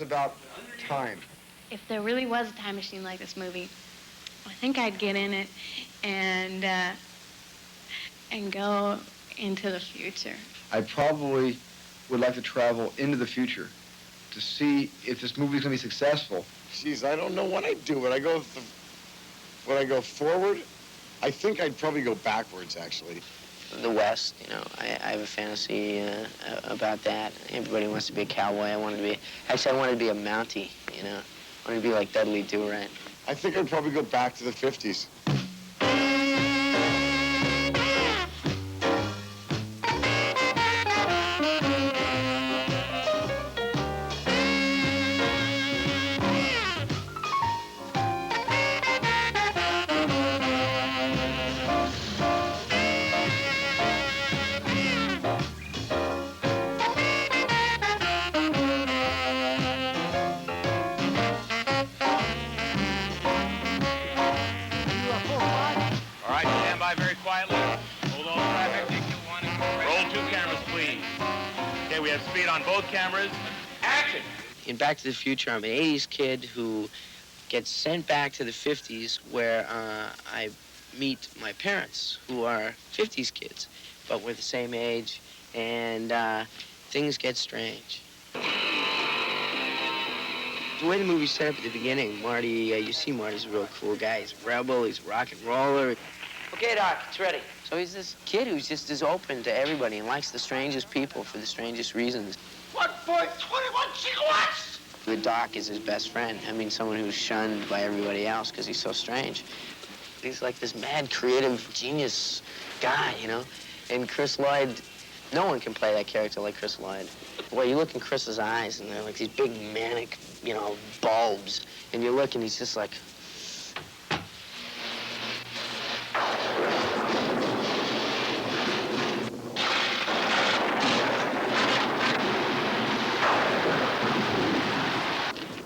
About time. If there really was a time machine like this movie, I think I'd get in it and uh, and go into the future. I probably would like to travel into the future to see if this movie's going to be successful. Geez, I don't know what I'd do. Would I go forward? I think I'd probably go backwards, actually. The West, I have a fantasy about that. Everybody wants to be a cowboy. I wanted to be a Mountie, I wanted to be like Dudley Do-Right. I think I'd probably go back to the 50s. Speed on both cameras. Action! In Back to the Future, I'm an 80s kid who gets sent back to the 50s where I meet my parents, who are 50s kids, but we're the same age, and things get strange. The way the movie's set up at the beginning, Marty, you see Marty's a real cool guy. He's a rebel, he's a rock and roller. Okay, Doc, it's ready. So he's this kid who's just as open to everybody and likes the strangest people for the strangest reasons. 1.21 gigawatts! The Doc is his best friend. I mean, someone who's shunned by everybody else because he's so strange. He's like this mad, creative, genius guy, And Chris Lloyd, no one can play that character like Chris Lloyd. Well, you look in Chris's eyes, and they're like these big, manic, bulbs. And you look, and he's just like...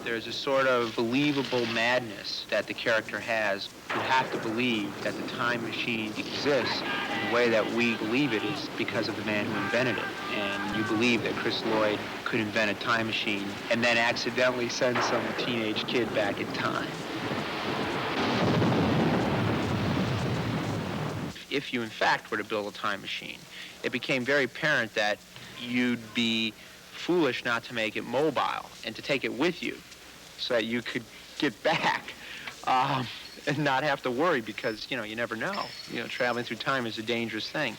There's a sort of believable madness that the character has. You have to believe that the time machine exists, and the way that we believe it is because of the man who invented it. And you believe that Chris Lloyd could invent a time machine and then accidentally send some teenage kid back in time. If you, in fact, were to build a time machine, it became very apparent that you'd be foolish not to make it mobile and to take it with you, so that you could get back and not have to worry because, you never know. Traveling through time is a dangerous thing.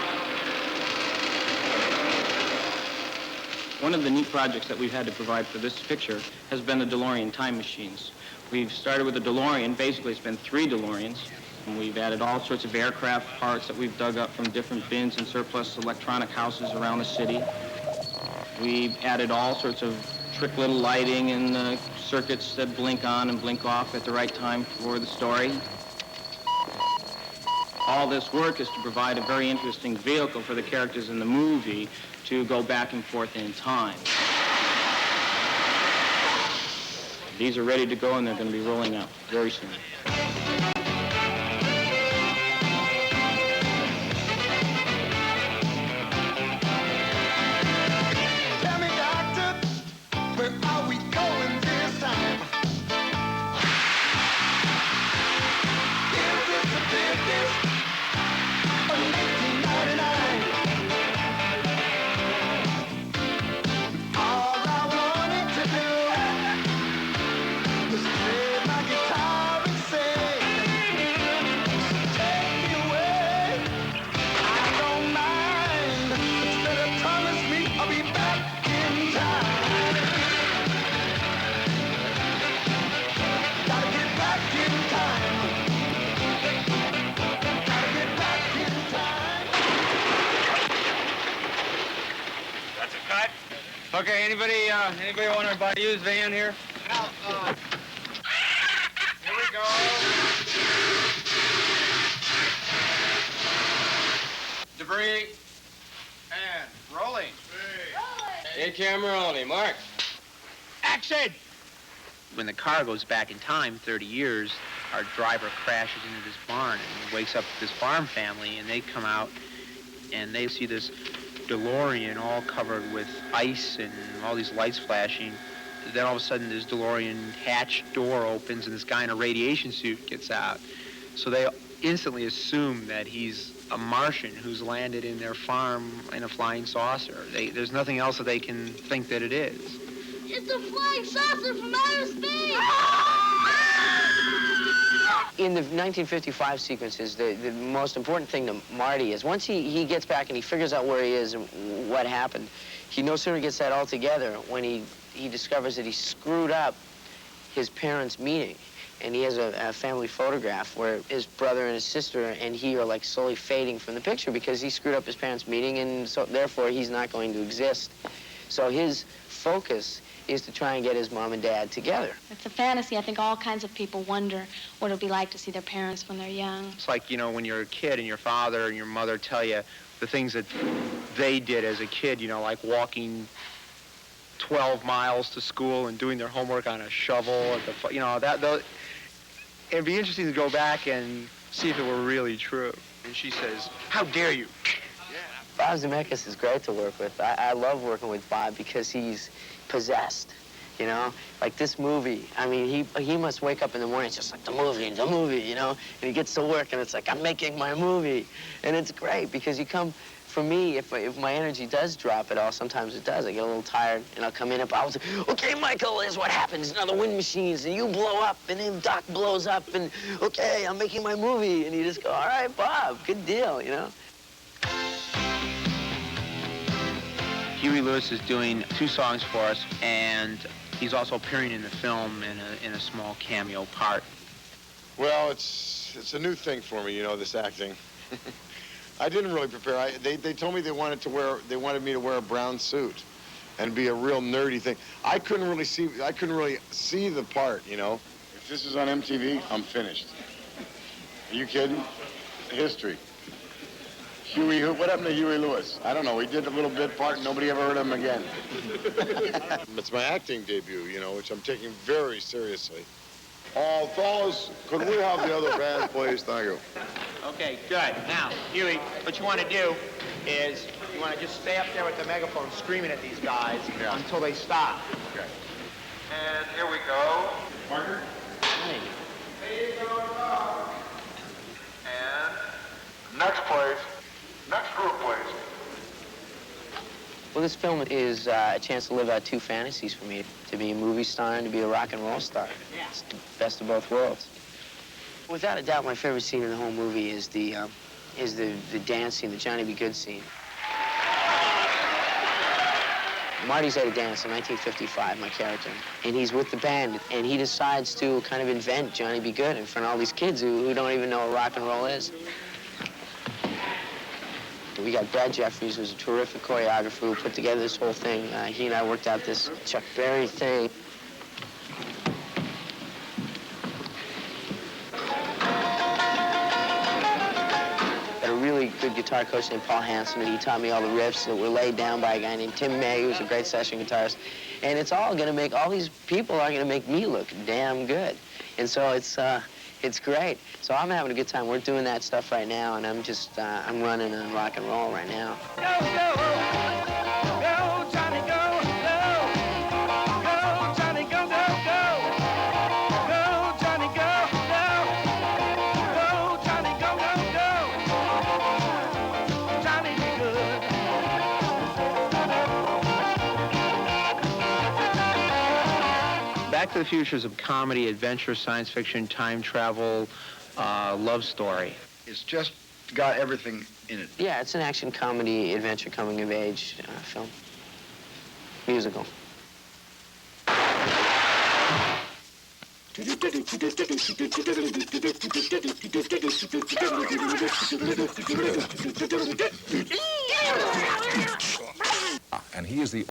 One of the neat projects that we've had to provide for this picture has been the DeLorean time machines. We've started with a DeLorean. Basically, it's been 3 DeLoreans. And we've added all sorts of aircraft parts that we've dug up from different bins and surplus electronic houses around the city. We've added all sorts of trick little lighting and circuits that blink on and blink off at the right time for the story. All this work is to provide a very interesting vehicle for the characters in the movie to go back and forth in time. These are ready to go, and they're going to be rolling out very soon. Okay, anybody want to buy a used van here? Here we go. Debris. And rolling. In camera only. Mark. Action! When the car goes back in time 30 years, our driver crashes into this barn and wakes up this farm family, and they come out and they see this DeLorean all covered with ice and all these lights flashing, then all of a sudden this DeLorean hatch door opens and this guy in a radiation suit gets out. So they instantly assume that he's a Martian who's landed in their farm in a flying saucer. There's nothing else that they can think that it is. It's a flying saucer from outer space! In the 1955 sequences, the most important thing to Marty is once he gets back and he figures out where he is and what happened, he no sooner gets that all together when he discovers that he screwed up his parents' meeting. And he has a family photograph where his brother and his sister and he are like slowly fading from the picture because he screwed up his parents' meeting, and so therefore he's not going to exist. So his focus is to try and get his mom and dad together. It's a fantasy. I think all kinds of people wonder what it'll be like to see their parents when they're young. It's like, you know, when you're a kid and your father and your mother tell you the things that they did as a kid, you know, like walking 12 miles to school and doing their homework on a shovel, you know, it'd be interesting to go back and see if it were really true. And she says, "How dare you?" Bob Zemeckis is great to work with. I love working with Bob because he's possessed, you know? Like this movie, I mean, he must wake up in the morning, it's just like the movie, you know? And he gets to work and it's like, I'm making my movie. And it's great because for me, if my energy does drop at all, sometimes it does. I get a little tired and I'll come in and I'll say, okay, Michael, here's what happens. Now the wind machines and you blow up and then Doc blows up and okay, I'm making my movie. And you just go, all right, Bob, good deal, you know? Huey Lewis is doing 2 songs for us, and he's also appearing in the film in a small cameo part. Well, it's a new thing for me, you know, this acting. I didn't really prepare. They told me they wanted me to wear a brown suit and be a real nerdy thing. I couldn't really see the part, you know. If this is on MTV, I'm finished. Are you kidding? History. What happened to Huey Lewis? I don't know. He did a little bit part and nobody ever heard of him again. It's my acting debut, you know, which I'm taking very seriously. Oh, fellas, could we have the other band, please? Thank you. Okay, good. Now, Huey, what you want to do is you want to just stay up there with the megaphone screaming at these guys until they stop. Okay. And here we go. Parker? Hey. And next, please. Next group, please. Well, this film is a chance to live out 2 fantasies for me, to be a movie star and to be a rock and roll star. It's the best of both worlds. Without a doubt, my favorite scene in the whole movie is the dance scene, the Johnny B. Good scene. Marty's at a dance in 1955, my character, and he's with the band, and he decides to kind of invent Johnny B. Good in front of all these kids who don't even know what rock and roll is. We got Brad Jeffries, who's a terrific choreographer, who put together this whole thing. He and I worked out this Chuck Berry thing. Got a really good guitar coach named Paul Hansen, and he taught me all the riffs that were laid down by a guy named Tim May, who's a great session guitarist. And it's all gonna make, all these people are gonna make me look damn good. And so it's great. So I'm having a good time. We're doing that stuff right now, and I'm just, I'm running on rock and roll right now. Go, go, go, Johnny, go, go. Go, Johnny, go, go, go. Go, Johnny, go, go. Go, Johnny, go, go, go. Johnny, be good. Back to the Future is a comedy, adventure, science fiction, time travel, love story. It's just got everything in it. Yeah, it's an action comedy, adventure, coming of age film. Musical. And he is the